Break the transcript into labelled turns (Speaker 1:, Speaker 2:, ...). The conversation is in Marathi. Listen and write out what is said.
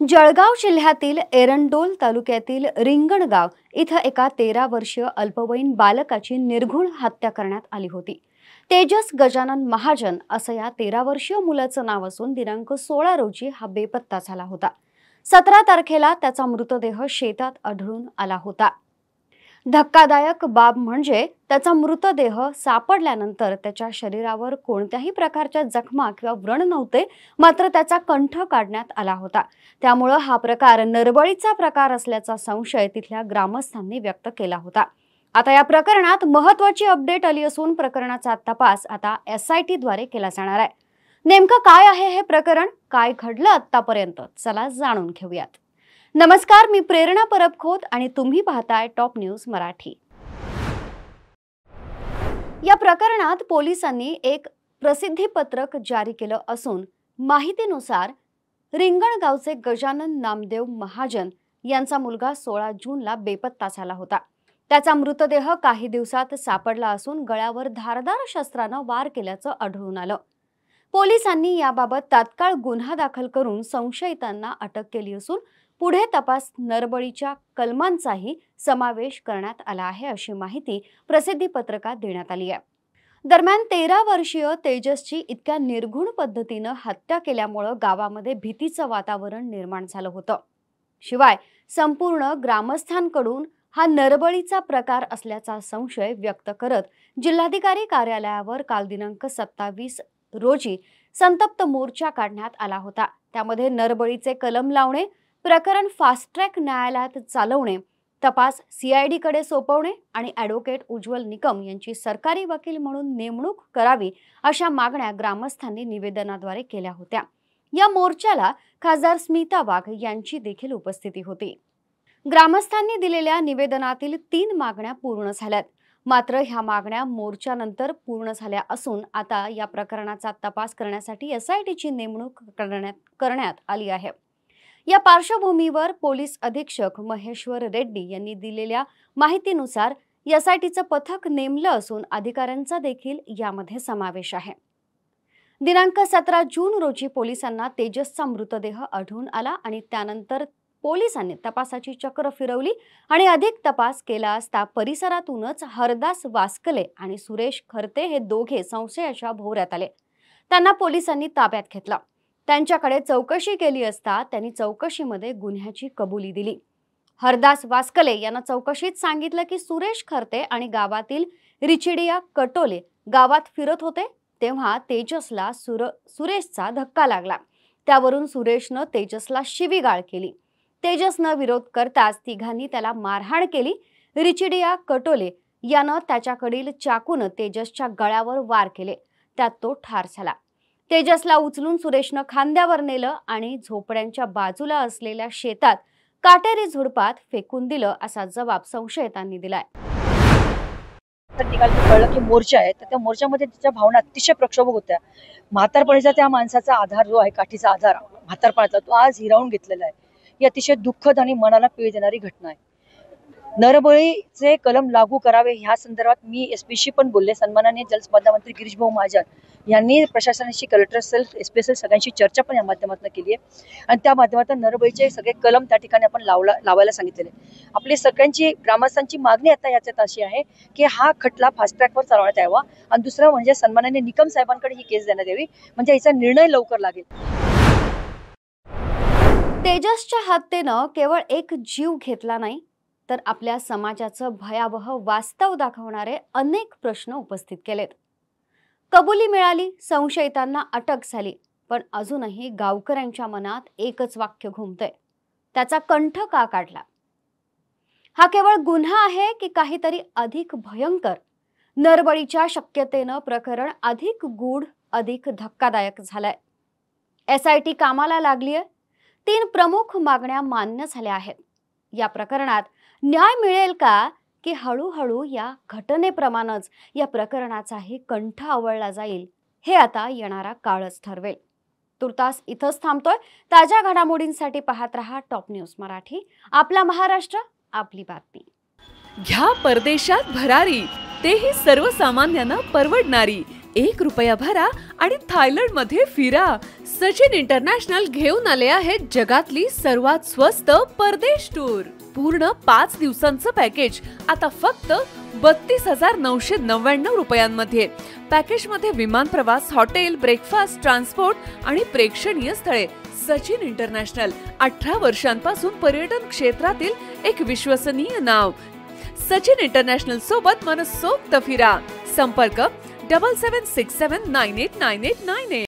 Speaker 1: जळगाव जिल्ह्यातील एरंडोल तालुक्यातील रिंगणगाव इथं एका 13 वर्षीय अल्पवयीन बालकाची निर्घृण हत्या करण्यात आली होती। तेजस गजानन महाजन असं या 13 वर्षीय मुलाचं नाव असून दिनांक 16 रोजी हा बेपत्ता झाला होता। 17 तारखेला त्याचा मृतदेह शेतात आढळून आला होता। धक्कादायक बाब म्हणजे त्याचा मृतदेह सापडल्यानंतर त्याच्या शरीरावर कोणत्याही प्रकारच्या जखमा किंवा व्रण नव्हते, मात्र त्याचा कंठ काढण्यात आला होता। त्यामुळे हा प्रकार नरबळीचा प्रकार असल्याचा संशय तिथल्या ग्रामस्थांनी व्यक्त केला होता। आता या प्रकरणात महत्त्वाची अपडेट आली असून प्रकरणाचा तपास आता SIT द्वारे केला जाणार आहे। नेमकं काय आहे हे प्रकरण, काय घडलं आतापर्यंत, चला जाणून घेऊयात। नमस्कार, मी प्रेरणा परबखोत आणि तुम्ही पाहताय टॉप न्यूज मराठी। या प्रकरणात पोलिसांनी एक प्रसिद्धीपत्रक जारी केलं असून माहितीनुसार रिंगणगावचे गजानन नामदेव महाजन यांचा मुलगा 16 जूनला बेपत्ता झाला होता। त्याचा मृतदेह काही दिवसात सापडला असून गळ्यावर धारदार शस्त्रानं वार केल्याचं आढळून आलं। पोलिसांनी याबाबत तात्काळ गुन्हा दाखल करून संशयितांना अटक केली असून पुढे तपास नरबळीच्या कलमांचाही समावेश करण्यात आला आहे, अशी माहिती प्रसिद्धीपत्रकात देण्यात आली आहे। दरम्यान 13 वर्षीय तेजसची इतक्या निर्घृण पद्धतीनं हत्या केल्यामुळे गावामध्ये भीतीचं वातावरण निर्माण झालं होतं। शिवाय संपूर्ण ग्रामस्थांकडून हा नरबळीचा प्रकार असल्याचा संशय व्यक्त करत जिल्हाधिकारी कार्यालयावर काल दिनांक 27 रोजी संतप्त मोर्चा काढण्यात आला होता। त्यामध्ये नरबळीचे कलम लावणे, प्रकरण फास्ट ट्रॅक न्यायालयात चालवणे, तपास CID कडे सोपवणे आणि ॲडव्होकेट उज्ज्वल निकम यांची सरकारी वकील म्हणून नेमणूक करावी अशा मागण्या ग्रामस्थांनी निवेदनाद्वारे केल्या होत्या। या मोर्चाला खासदार स्मिता वाघ यांची देखील उपस्थिती होती। ग्रामस्थांनी दिलेल्या निवेदनातील 3 मागण्या पूर्ण झाल्यात, मात्र ह्या मागण्या मोर्चानंतर पूर्ण झाल्या असून आता या प्रकरणाचा तपास करण्यासाठी SITची नेमणूक करण्यात आली आहे। या पार्श्वभूमीवर पोलीस अधीक्षक महेश्वर रेड्डी यांनी दिलेल्या माहितीनुसार SITचं पथक नेमलं असून अधिकाऱ्यांचा देखील यामध्ये समावेश आहे। दिनांक 17 जून रोजी पोलिसांना तेजसचा मृतदेह आढळून आला आणि त्यानंतर पोलिसांनी तपासाची चक्र फिरवली आणि अधिक तपास केला असता परिसरातूनच हरदास वास्कले आणि सुरेश खरते हे दोघे संशयाच्या भोवऱ्यात आले। त्यांना पोलिसांनी ताब्यात घेतलं। त्यांच्याकडे चौकशी केली असता त्यांनी चौकशीमध्ये गुन्ह्याची कबुली दिली। हरदास वास्कले यांना चौकशीत सांगितलं की सुरेश खरते आणि गावातील रिचिडिया कटोले गावात फिरत होते, तेव्हा तेजसला सुरेशचा धक्का लागला। त्यावरून सुरेशनं तेजसला शिवीगाळ केली। तेजसनं विरोध करताच तिघांनी त्याला मारहाण केली। रिचिडिया कटोले यानं त्याच्याकडील चाकून तेजसच्या गळ्यावर वार केले, त्यात तो ठार झाला। तेजसला उचलून सुरेशनं खांद्यावर नेलं आणि झोपड्यांच्या बाजूला असलेल्या शेतात काटेरी झुडपात फेकून दिलं, असा जबाब संशयितांनी दिलाय।
Speaker 2: कळलं की मोर्चा आहे, तर त्या मोर्चामध्ये तिच्या भावना अतिशय प्रक्षोभक होत्या। म्हातारपणीचा त्या माणसाचा आधार जो आहे, काठीचा आधार म्हातारपणाचा, तो आज हिरावून घेतलेला आहे। ही अतिशय दुःखद आणि मनाला पीळ देणारी घटना आहे। नरबळीचे कलम लागू करावे ह्या संदर्भात मी SPशी पण बोलले। सन्माननीय जलसंपदा मंत्री गिरीश भाऊ महाजन यांनी प्रशासनाशी, कलेक्टर सेल, SP सेल सगळ्यांशी चर्चा पण या माध्यमातून केली आहे आणि त्या माध्यमातून नरबळीचे सगळे कलम त्या ठिकाणी आपण लावायला सांगितलेले। आपली सगळ्यांची ग्रामस्थांची मागणी आता याच्यात अशी आहे की हा खटला फास्ट ट्रॅकवर चालवण्यात यावा आणि दुसरं म्हणजे सन्माननीय निकम साहेबांकडे ही केस देण्यात यावी, म्हणजे याचा निर्णय लवकर लागेल।
Speaker 1: तेजसच्या हत्येनं केवळ एक जीव घेतला नाही, तर आपल्या समाजाचं भयावह वास्तव दाखवणारे अनेक प्रश्न उपस्थित केलेत। कबुली मिळाली, संशयितांना अटक झाली, पण अजूनही गावकऱ्यांच्या मनात एकच वाक्य घुमतंय, त्याचा कंठ का काढला? हा केवळ गुन्हा आहे की काहीतरी अधिक भयंकर? नरबळीच्या शक्यतेनं प्रकरण अधिक गूढ, अधिक धक्कादायक झालंय। SIT कामाला लागलीय। 3 प्रमुख मागण्या मान्य झाल्या आहेत। या प्रकरणात न्याय मिळेल का, की हळूहळू या घटनेप्रमाणेच या प्रकरणाचाही कंठ आवळला जाईल, हे आता येणारा काळच ठरवेल। तुर्तास इथंच थांबतोय। ताज्या घडामोडींसाठी पाहत रहा टॉप न्यूज मराठी। आपला महाराष्ट्र, आपली बातमी।
Speaker 3: घ्या परदेशात भरारी, तेही सर्वसामान्यांना परवडणारी। ₹1 भरा आणि थायलंड मध्ये फिरा. सचिन इंटरनॅशनल घेऊन आले आहेत जगातली सर्वात स्वस्त परदेश टूर. पूर्ण 5 दिवसांचं पॅकेज आता फक्त ₹32,999 पॅकेज मध्ये विमान प्रवास, हॉटेल, ब्रेकफास्ट, ट्रान्सपोर्ट आणि प्रेक्षणीय स्थळे. सचिन इंटरनॅशनल 18 वर्षांपासून पर्यटन क्षेत्रातील एक विश्वसनीय नाव. सचिन इंटरनॅशनल सोबत मनसोक्त फिरा. संपर्क 7767989898.